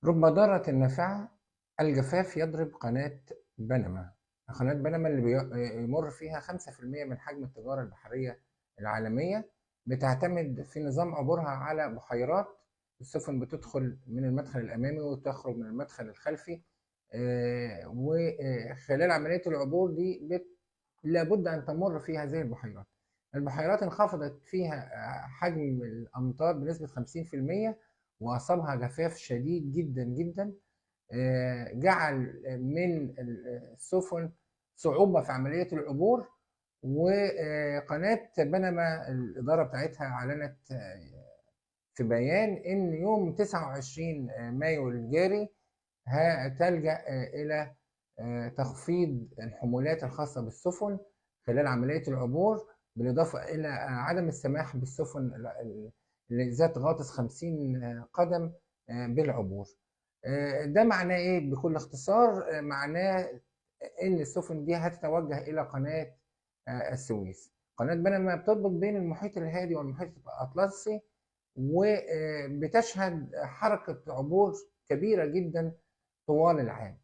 رب ضارة نافعة. الجفاف يضرب قناة بنما. قناة بنما اللي يمر فيها 5% من حجم التجارة البحرية العالمية، بتعتمد في نظام عبورها على بحيرات. السفن بتدخل من المدخل الأمامي وتخرج من المدخل الخلفي. وخلال عملية العبور دي لابد أن تمر في هذه البحيرات. البحيرات انخفضت فيها حجم الأمطار بنسبة 50%، وأصابها جفاف شديد جدا جدا. جعل من السفن صعوبة في عملية العبور. وقناة بنما الإدارة بتاعتها أعلنت في بيان إن يوم 29 مايو الجاري هتلجأ إلى تخفيض الحمولات الخاصة بالسفن خلال عملية العبور، بالإضافة إلى عدم السماح بالسفن اللي ذات غاطس 50 قدم بالعبور. ده معناه إيه؟ بكل اختصار معناه إن السفن دي هتتوجه إلى قناة السويس. قناة بنما بتربط بين المحيط الهادي والمحيط الأطلسي، وبتشهد حركة عبور كبيرة جدا طوال العام.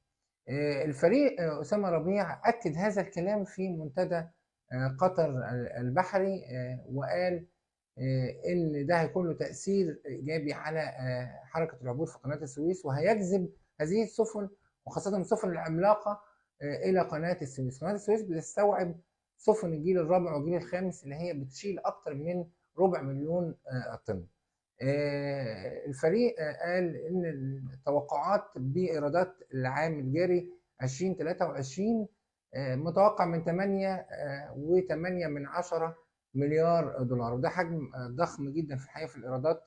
الفريق أسامة ربيع أكد هذا الكلام في منتدى قطر البحري، وقال إن ده هيكون له تأثير إيجابي على حركة العبور في قناة السويس، وهيجذب هذه السفن وخاصة السفن العملاقة إلى قناة السويس. قناة السويس بتستوعب سفن الجيل الرابع والجيل الخامس اللي هي بتشيل أكتر من 250,000 طن. الفريق قال إن التوقعات بإيرادات العام الجاري 2023 متوقع من 8.8 مليار دولار، وده حجم ضخم جدا في الحقيقة في الإيرادات،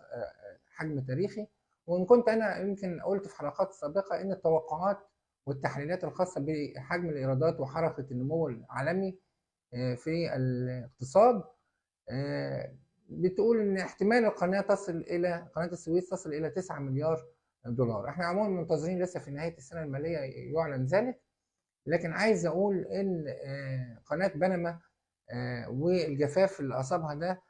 حجم تاريخي. وإن كنت أنا يمكن قلت في حلقات سابقة إن التوقعات والتحليلات الخاصة بحجم الإيرادات وحركة النمو العالمي في الاقتصاد بتقول ان احتمال قناه السويس تصل الى 9 مليار دولار. احنا عموما منتظرين لسه في نهايه السنه الماليه يعلن ذلك، لكن عايز اقول ان قناه بنما والجفاف اللي اصابها ده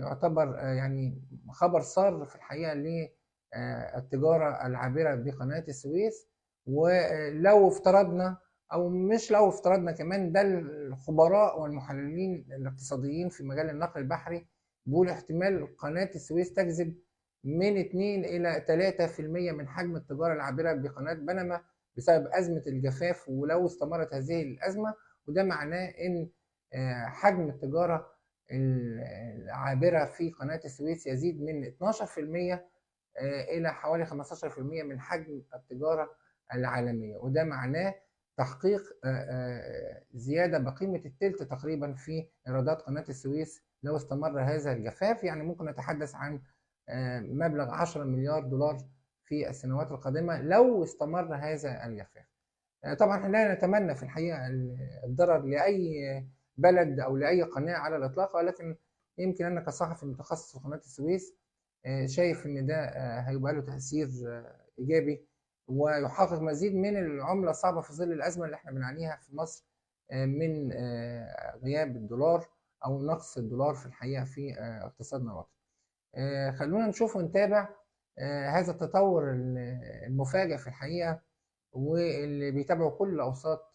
يعتبر يعني خبر سار في الحقيقه للتجاره العابره بقناه السويس. ولو افترضنا، او مش لو افترضنا كمان، ده الخبراء والمحللين الاقتصاديين في مجال النقل البحري بيقولوا احتمال قناة السويس تجذب من 2 إلى 3% من حجم التجارة العابرة بقناة بنما بسبب أزمة الجفاف، ولو استمرت هذه الأزمة. وده معناه إن حجم التجارة العابرة في قناة السويس يزيد من 12% إلى حوالي 15% من حجم التجارة العالمية. وده معناه تحقيق زيادة بقيمة الثلث تقريبا في إيرادات قناة السويس لو استمر هذا الجفاف. يعني ممكن نتحدث عن مبلغ 10 مليار دولار في السنوات القادمة لو استمر هذا الجفاف. طبعا احنا لا نتمنى في الحقيقة الضرر لأي بلد أو لأي قناة على الإطلاق، ولكن يمكن أنا كصحفي متخصص في قناة السويس شايف إن ده هيبقى له تأثير إيجابي، ويحقق مزيد من العملة الصعبة في ظل الأزمة اللي احنا بنعانيها في مصر من غياب الدولار أو نقص الدولار في الحقيقة في اقتصادنا الوطني. خلونا نشوف ونتابع هذا التطور المفاجئ في الحقيقة، واللي بيتابعوا كل الأوساط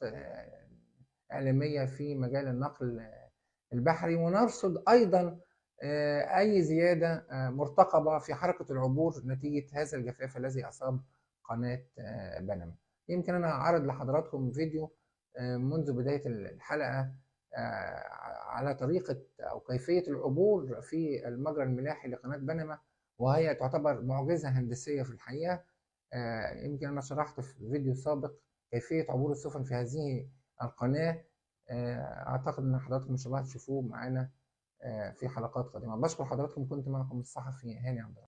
إعلامية في مجال النقل البحري، ونرصد أيضا أي زيادة مرتقبة في حركة العبور نتيجة هذا الجفاف الذي أصاب قناة بنما. يمكن أنا أعرض لحضراتكم فيديو منذ بداية الحلقة على طريقة أو كيفية العبور في المجرى الملاحي لقناة بنما، وهي تعتبر معجزة هندسية في الحقيقة. يمكن أنا شرحت في فيديو سابق كيفية عبور السفن في هذه القناة. أعتقد أن حضراتكم إن شاء الله هتشوفوه معانا في حلقات قادمة. بشكر حضراتكم، كنت معكم الصحفي هاني عبد الله.